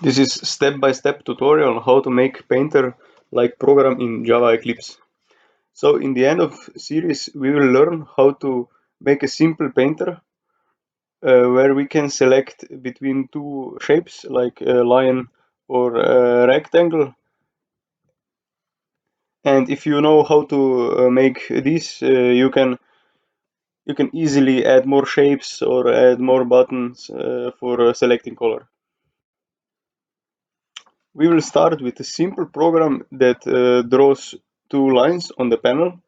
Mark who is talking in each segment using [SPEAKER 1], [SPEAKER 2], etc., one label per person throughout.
[SPEAKER 1] This is step-by-step tutorial on how to make painter-like program in Java Eclipse. So in the end of series, we will learn how to make a simple painter where we can select between two shapes like a line or a rectangle. And if you know how to make this, you can easily add more shapes or add more buttons for selecting color. We will start with a simple program that draws two lines on the panel,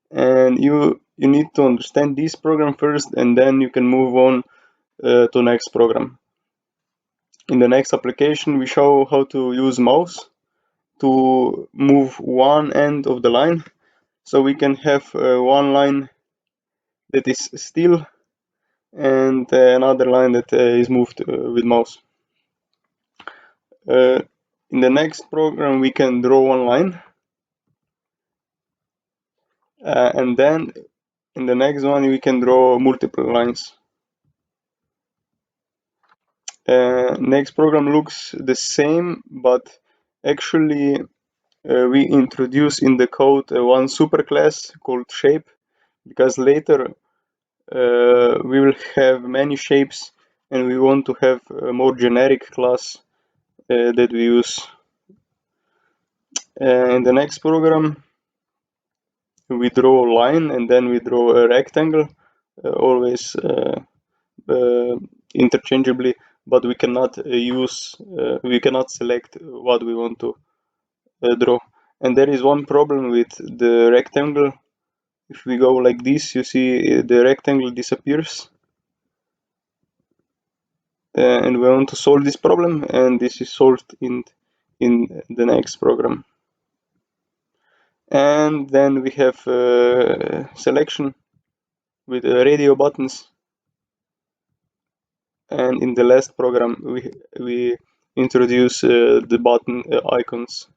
[SPEAKER 1] and you need to understand this program first, and then you can move on to next program. In the next application, we show how to use mouse to move one end of the line, so we can have one line that is still and another line that is moved with mouse. In the next program, we can draw one line, and then in the next one we can draw multiple lines. Next program looks the same, but actually we introduce in the code one superclass called shape, because later we will have many shapes and we want to have a more generic class that we use. In the next program we draw a line and then we draw a rectangle, always interchangeably, but we cannot we cannot select what we want to draw. And there is one problem with the rectangle. If we go like this, you see the rectangle disappears. And we want to solve this problem, and this is solved in the next program. And then we have selection with radio buttons. And in the last program we introduce the button icons.